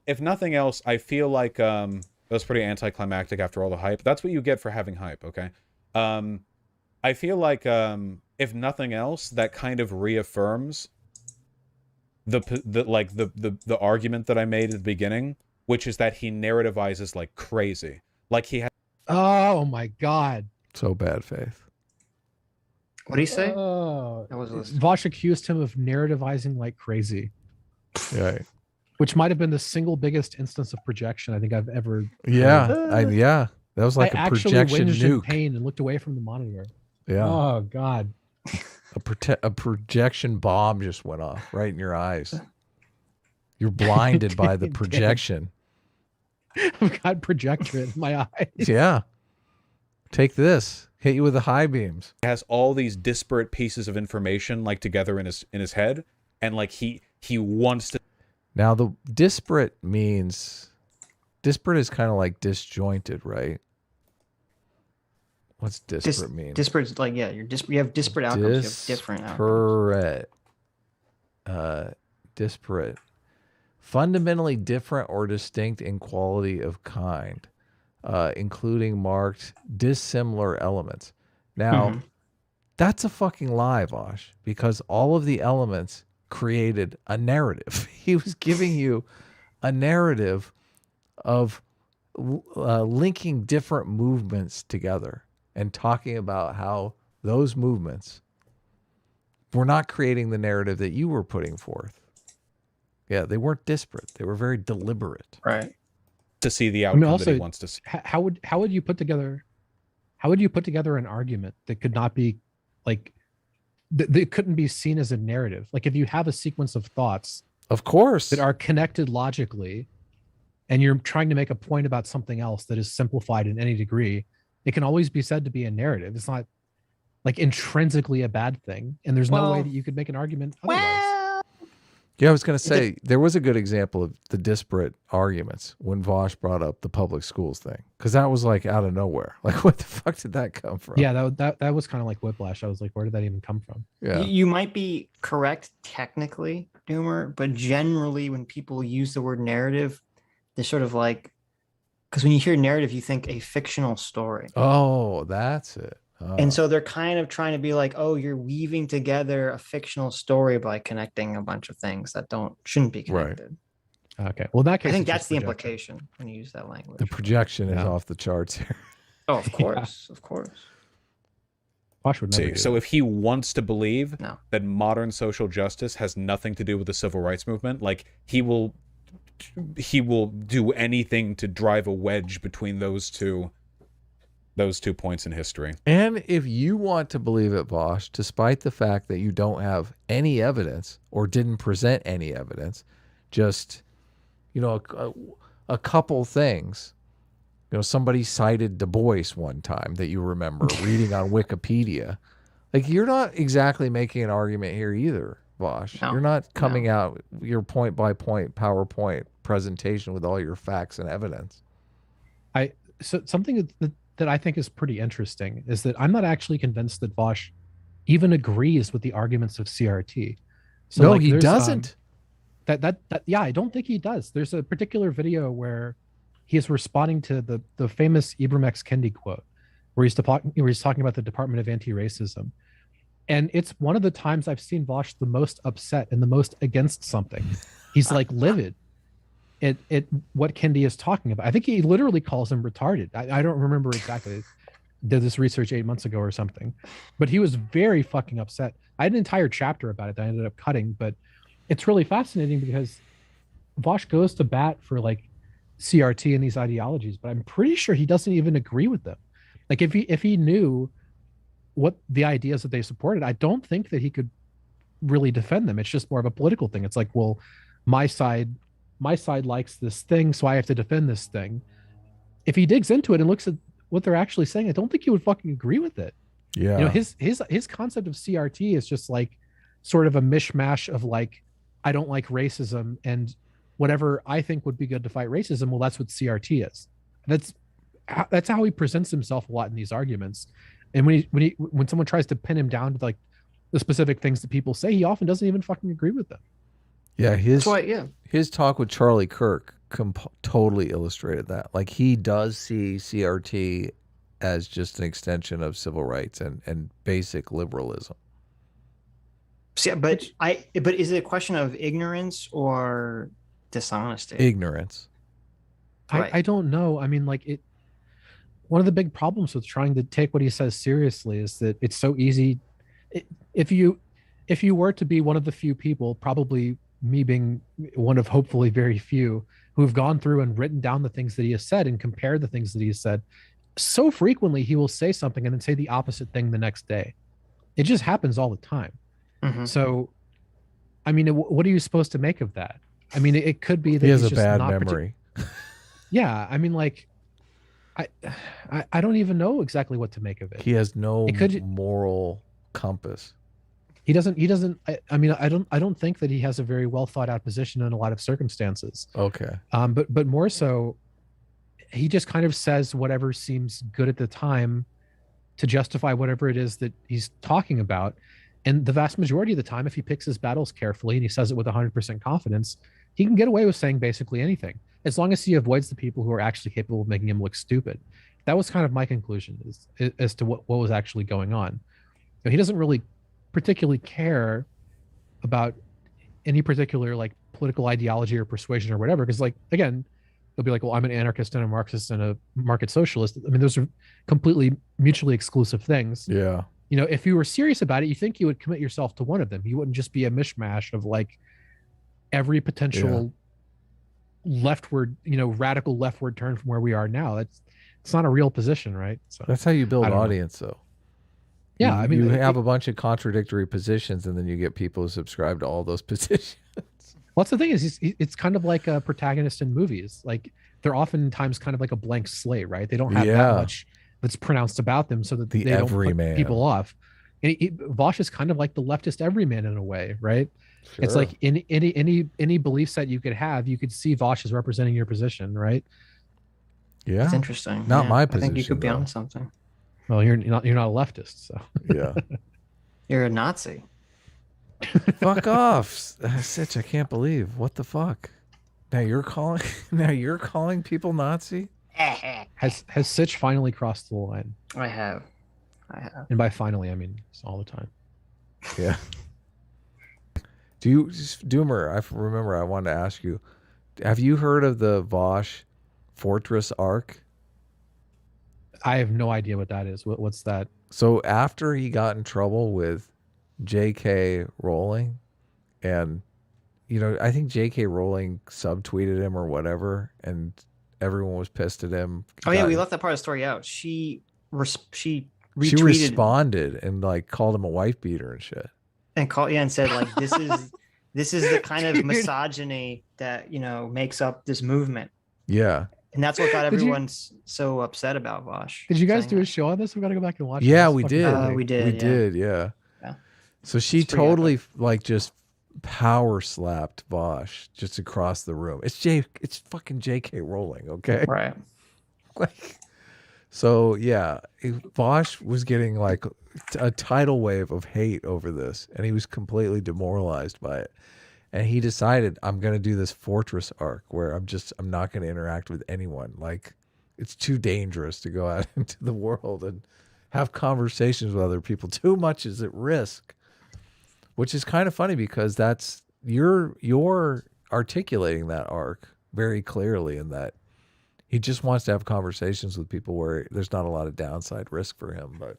If nothing else, I feel like that was pretty anticlimactic after all the hype. That's what you get for having hype, okay? I feel like if nothing else, that kind of reaffirms the argument that I made at the beginning, which is that he narrativizes like crazy. Like he has. Oh my god. So bad faith. What did he say? Vaush accused him of narrativizing like crazy. Right. Which might have been the single biggest instance of projection I think I've ever. Yeah. That was like a projection nuke. In pain and looked away from the monitor. Yeah. Oh god. A projection bomb just went off right in your eyes. You're blinded by the projection. I've got projector in my eyes. Yeah. Take this. Hit you with the high beams. He has all these disparate pieces of information like together in his head, and like he wants to. Now the disparate means disparate is kind of like disjointed, right? What's disparate mean? Disparate is like, yeah, you have disparate outcomes. You have different outcomes. Disparate. Fundamentally different or distinct in quality of kind, including marked dissimilar elements. Now, that's a fucking lie, Vaush, because all of the elements created a narrative. He was giving you a narrative of linking different movements together and talking about how those movements were not creating the narrative that you were putting forth. Yeah, they weren't disparate. They were very deliberate. Right. To see the outcome that he wants to see. How would you put together an argument that could not be like that couldn't be seen as a narrative? Like if you have a sequence of thoughts, of course, that are connected logically, and you're trying to make a point about something else that is simplified in any degree, it can always be said to be a narrative. It's not like intrinsically a bad thing, and there's no way that you could make an argument otherwise. Yeah, I was going to say, there was a good example of the disparate arguments when Vaush brought up the public schools thing, because that was like out of nowhere. Like, what the fuck did that come from? Yeah, that was kind of like whiplash. I was like, where did that even come from? Yeah, you might be correct technically, Doomer, but generally when people use the word narrative, they're sort of like, because when you hear narrative, you think a fictional story. Oh, that's it. Oh. And so they're kind of trying to be like, oh, you're weaving together a fictional story by connecting a bunch of things that shouldn't be connected. Right. Okay. Well, in that case, I think that's the implication when you use that language. The projection is off the charts here. Oh, of course. Of course. Vaush would never do so that. if he wants to believe that modern social justice has nothing to do with the civil rights movement, like he will do anything to drive a wedge between those two points in history. And if you want to believe it, Vaush, despite the fact that you don't have any evidence or didn't present any evidence, just, a couple things. Somebody cited Du Bois one time that you remember reading on Wikipedia. Like, you're not exactly making an argument here either, Vaush. You're not coming out your point-by-point PowerPoint presentation with all your facts and evidence. So something that I think is pretty interesting is that I'm not actually convinced that Vaush even agrees with the arguments of CRT. So no, he doesn't. Yeah, I don't think he does. There's a particular video where he is responding to the famous Ibram X. Kendi quote, where he's talking about the Department of Anti-Racism. And it's one of the times I've seen Vaush the most upset and the most against something. He's like livid at what Kendi is talking about. I think he literally calls him retarded. I don't remember exactly. Did this research 8 months ago or something, but he was very fucking upset. I had an entire chapter about it that I ended up cutting, but it's really fascinating because Vaush goes to bat for like CRT and these ideologies, but I'm pretty sure he doesn't even agree with them. Like if he knew what the ideas that they supported, I don't think that he could really defend them. It's just more of a political thing. It's like, well, my side likes this thing, so I have to defend this thing. If he digs into it and looks at what they're actually saying, I don't think he would fucking agree with it. Yeah. His concept of CRT is just like sort of a mishmash of like, I don't like racism, and whatever I think would be good to fight racism, well, that's what CRT is. That's how he presents himself a lot in these arguments. And when someone tries to pin him down to like the specific things that people say, he often doesn't even fucking agree with them. Yeah, his talk with Charlie Kirk totally illustrated that. Like, he does see CRT as just an extension of civil rights and basic liberalism. See, but is it a question of ignorance or dishonesty? Ignorance. Right. I don't know. I mean, like, one of the big problems with trying to take what he says seriously is that it's so easy. If you were to be one of the few people, probably me being one of hopefully very few, who have gone through and written down the things that he has said and compared the things that he has said, so frequently he will say something and then say the opposite thing the next day. It just happens all the time. Mm-hmm. So, I mean, what are you supposed to make of that? I mean, it could be that He has he's a just bad not memory. Yeah, I mean, like, I don't even know exactly what to make of it. He has no moral compass. He doesn't. I mean, I don't think that he has a very well thought out position in a lot of circumstances. Okay. But more so, he just kind of says whatever seems good at the time to justify whatever it is that he's talking about. And the vast majority of the time, if he picks his battles carefully and he says it with 100% confidence, he can get away with saying basically anything, as long as he avoids the people who are actually capable of making him look stupid. That was kind of my conclusion as to what was actually going on. He doesn't really particularly care about any particular like political ideology or persuasion or whatever, because, like, again, they'll be like, well, I'm an anarchist and a Marxist and a market socialist. I mean, those are completely mutually exclusive things. Yeah. You know, if you were serious about it, you think you would commit yourself to one of them. You wouldn't just be a mishmash of like every potential leftward, radical leftward turn from where we are now. It's not a real position, right? So that's how you build audience, though. Yeah, I mean, you have a bunch of contradictory positions, and then you get people who subscribe to all those positions. Well, that's the thing is, it's kind of like a protagonist in movies. Like, they're oftentimes kind of like a blank slate, right? They don't have that much that's pronounced about them, so that they don't put people off. And Vaush is kind of like the leftist everyman in a way, right? Sure. It's like in any belief set you could have, you could see Vaush as representing your position, right? Yeah, it's interesting. Not my position. I think you could be on something. Well, you're not a leftist, so yeah, you're a Nazi. Fuck off, Sitch! I can't believe what the fuck. Now you're calling people Nazi. Has Sitch finally crossed the line? I have. And by finally, I mean it's all the time. Yeah. Doomer? I wanted to ask you. Have you heard of the Vaush Fortress arc? I have no idea what that is. What's that? So after he got in trouble with J.K. Rowling, and I think J.K. Rowling subtweeted him or whatever, and everyone was pissed at him. Oh yeah, we left that part of the story out. She retweeted. She responded and like called him a wife beater and shit. And said like this is the kind of misogyny that makes up this movement. Yeah. And that's what got everyone so upset about Vaush. Did you guys do a show on this? We got to go back and watch it. Yeah, we did. We did. Yeah. So she totally like just power slapped Vaush just across the room. It's fucking J.K. Rowling, okay? Right. So yeah, Vaush was getting like a tidal wave of hate over this, and he was completely demoralized by it. And he decided, I'm going to do this fortress arc where I'm not going to interact with anyone. Like, it's too dangerous to go out into the world and have conversations with other people. Too much is at risk, which is kind of funny because that's you're articulating that arc very clearly in that he just wants to have conversations with people where there's not a lot of downside risk for him. But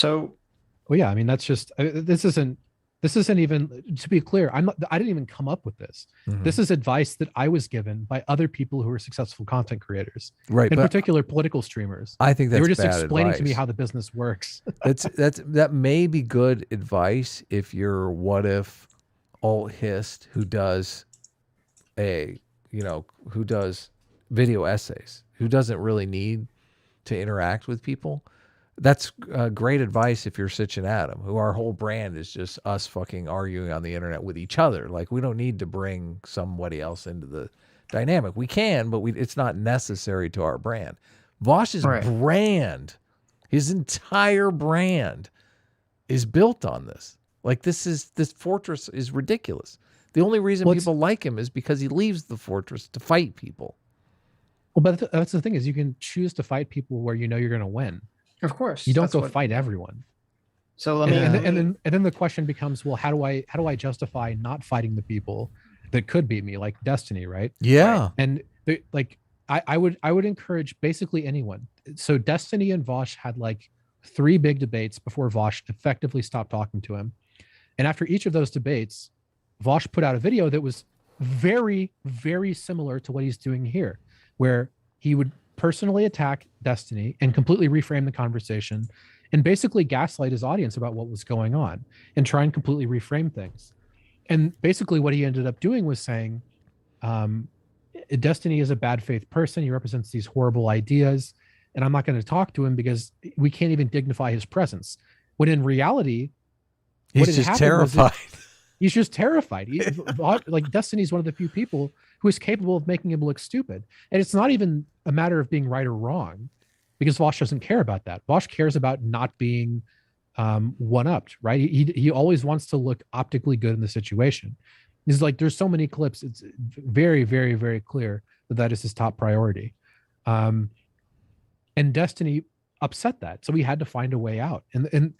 well, yeah, I mean, that's just, this isn't even, to be clear, I didn't even come up with this. Mm-hmm. This is advice that I was given by other people who are successful content creators, right? In particular, political streamers. I think they were just explaining to me how the business works. that may be good advice if you're what if alt hist who does who does video essays, who doesn't really need to interact with people. That's great advice if you're Sitch and Adam, who our whole brand is just us fucking arguing on the internet with each other. Like, we don't need to bring somebody else into the dynamic. We can, but it's not necessary to our brand. Vaush's brand, his entire brand is built on this. Like, this fortress is ridiculous. The only reason Well, people like him is because he leaves the fortress to fight people. Well, but that's the thing is you can choose to fight people where you know you're going to win. Of course. You don't go fight everyone. So let me and then the question becomes, well, how do I justify not fighting the people that could beat me, like Destiny, right? Yeah. Right. And like I would encourage basically anyone. So Destiny and Vaush had like 3 big debates before Vaush effectively stopped talking to him. And after each of those debates, Vaush put out a video that was very, very similar to what he's doing here, where he would personally attack Destiny and completely reframe the conversation and basically gaslight his audience about what was going on and try and completely reframe things. And basically what he ended up doing was saying, Destiny is a bad faith person. He represents these horrible ideas. And I'm not going to talk to him because we can't even dignify his presence. When in reality, he's just terrified. He's just terrified. Like Destiny's one of the few people who is capable of making him look stupid. And it's not even a matter of being right or wrong, because Vaush doesn't care about that. Vaush cares about not being one-upped, right? He always wants to look optically good in the situation. He's like, there's so many clips. It's very, very, very clear that is his top priority. And Destiny upset that. So he had to find a way out. And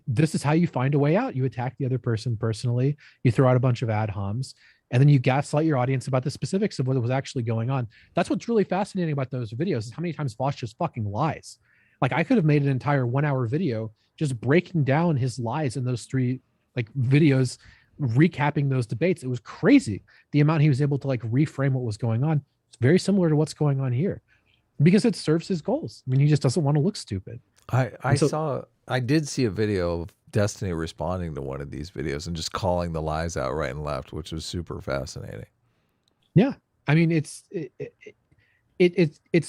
this is how you find a way out. You attack the other person personally. You throw out a bunch of ad homs, and then you gaslight your audience about the specifics of what was actually going on. That's what's really fascinating about those videos, is how many times Vaush just fucking lies. Like, I could have made an entire 1-hour video just breaking down his lies in those 3 like videos, recapping those debates. It was crazy the amount he was able to like reframe what was going on. It's very similar to what's going on here, because it serves his goals. I mean, he just doesn't want to look stupid. I did see a video of Destiny responding to one of these videos and just calling the lies out right and left, which was super fascinating. Yeah. I mean, it's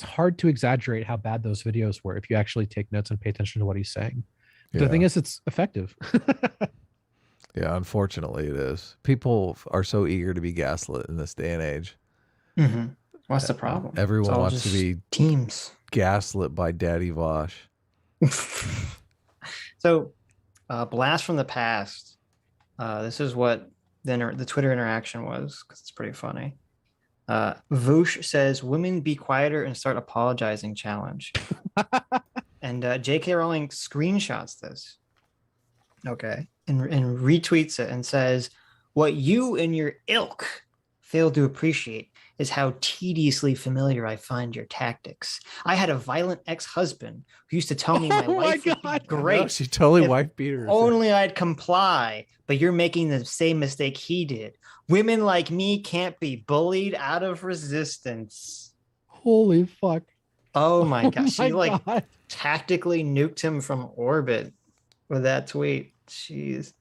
hard to exaggerate how bad those videos were if you actually take notes and pay attention to what he's saying. Yeah. The thing is, it's effective. Yeah, unfortunately it is. People are so eager to be gaslit in this day and age. Mm-hmm. What's the problem? Everyone wants to be teams gaslit by Daddy Vaush. So, blast from the past. This is what the Twitter interaction was, because it's pretty funny. Vaush says, "Women be quieter and start apologizing" challenge. And J.K. Rowling screenshots this. Okay. And retweets it and says, "What you and your ilk fail to appreciate is how tediously familiar I find your tactics. I had a violent ex-husband who used to tell me my life would be great. No, she totally wife beat her. Only I'd comply, but you're making the same mistake he did. Women like me can't be bullied out of resistance." Holy fuck. Oh my gosh. She tactically nuked him from orbit with that tweet. Jeez.